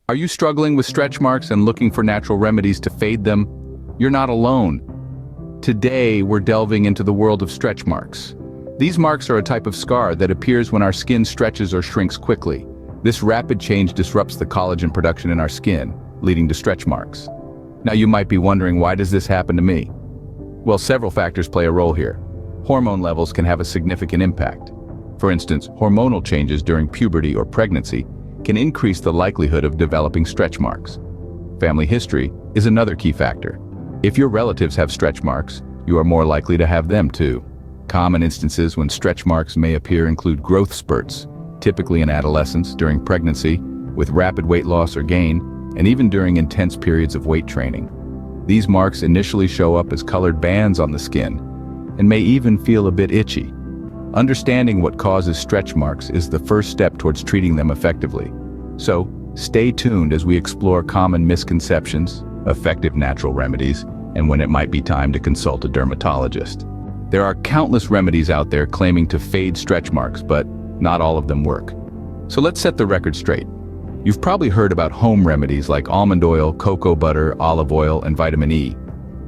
Are you struggling with stretch marks and looking for natural remedies to fade them? You're not alone. Today, we're delving into the world of stretch marks. These marks are a type of scar that appears when our skin stretches or shrinks quickly. This rapid change disrupts the collagen production in our skin, leading to stretch marks. Now you might be wondering, why does this happen to me? Well, several factors play a role here. Hormone levels can have a significant impact. For instance, hormonal changes during puberty or pregnancy can increase the likelihood of developing stretch marks. Family history is another key factor. If your relatives have stretch marks, you are more likely to have them too. Common instances when stretch marks may appear include growth spurts, typically in adolescence, during pregnancy, with rapid weight loss or gain, and even during intense periods of weight training. These marks initially show up as colored bands on the skin and may even feel a bit itchy. Understanding what causes stretch marks is the first step towards treating them effectively. So, stay tuned as we explore common misconceptions, effective natural remedies, and when it might be time to consult a dermatologist. There are countless remedies out there claiming to fade stretch marks, but not all of them work. So let's set the record straight. You've probably heard about home remedies like almond oil, cocoa butter, olive oil, and vitamin E.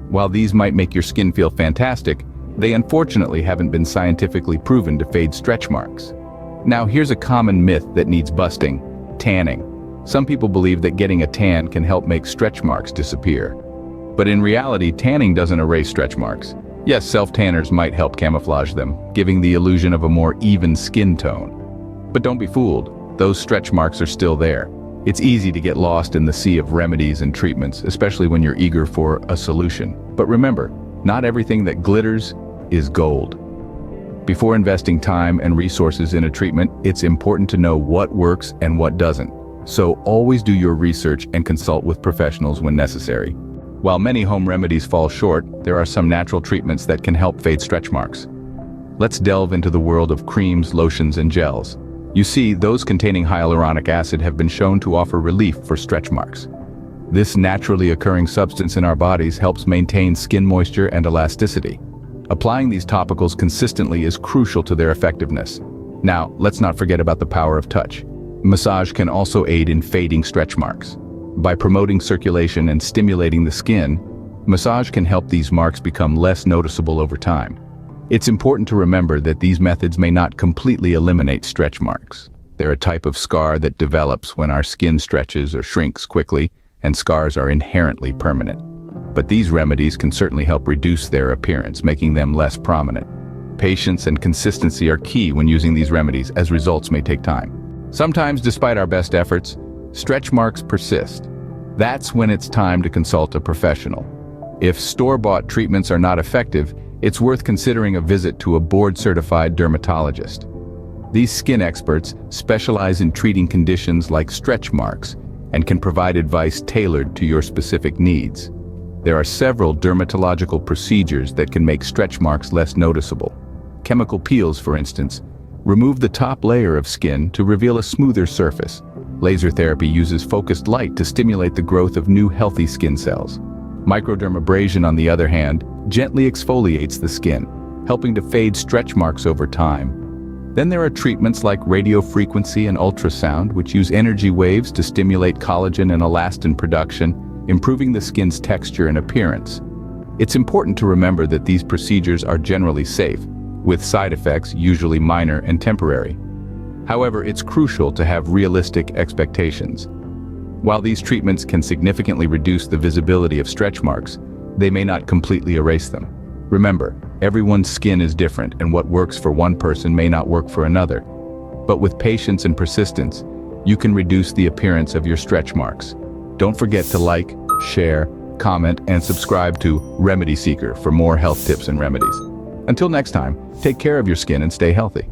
While these might make your skin feel fantastic, they unfortunately haven't been scientifically proven to fade stretch marks. Now here's a common myth that needs busting: tanning. Some people believe that getting a tan can help make stretch marks disappear. But in reality, tanning doesn't erase stretch marks. Yes, self-tanners might help camouflage them, giving the illusion of a more even skin tone. But don't be fooled, those stretch marks are still there. It's easy to get lost in the sea of remedies and treatments, especially when you're eager for a solution. But remember, not everything that glitters is gold. Before investing time and resources in a treatment, it's important to know what works and what doesn't. So always do your research and consult with professionals when necessary. While many home remedies fall short, there are some natural treatments that can help fade stretch marks. Let's delve into the world of creams, lotions, and gels. You see, those containing hyaluronic acid have been shown to offer relief for stretch marks. This naturally occurring substance in our bodies helps maintain skin moisture and elasticity. Applying these topicals consistently is crucial to their effectiveness. Now, let's not forget about the power of touch. Massage can also aid in fading stretch marks. By promoting circulation and stimulating the skin, massage can help these marks become less noticeable over time. It's important to remember that these methods may not completely eliminate stretch marks. They're a type of scar that develops when our skin stretches or shrinks quickly, and scars are inherently permanent. But these remedies can certainly help reduce their appearance, making them less prominent. Patience and consistency are key when using these remedies, as results may take time. Sometimes, despite our best efforts, stretch marks persist. That's when it's time to consult a professional. If store-bought treatments are not effective, it's worth considering a visit to a board-certified dermatologist. These skin experts specialize in treating conditions like stretch marks and can provide advice tailored to your specific needs. There are several dermatological procedures that can make stretch marks less noticeable. Chemical peels, for instance, remove the top layer of skin to reveal a smoother surface. Laser therapy uses focused light to stimulate the growth of new healthy skin cells. Microdermabrasion, on the other hand, gently exfoliates the skin, helping to fade stretch marks over time. Then there are treatments like radiofrequency and ultrasound, which use energy waves to stimulate collagen and elastin production, improving the skin's texture and appearance. It's important to remember that these procedures are generally safe, with side effects usually minor and temporary. However, it's crucial to have realistic expectations. While these treatments can significantly reduce the visibility of stretch marks, they may not completely erase them. Remember, everyone's skin is different, and what works for one person may not work for another. But with patience and persistence, you can reduce the appearance of your stretch marks. Don't forget to like, share, comment, and subscribe to Remedy Seeker for more health tips and remedies. Until next time, take care of your skin and stay healthy.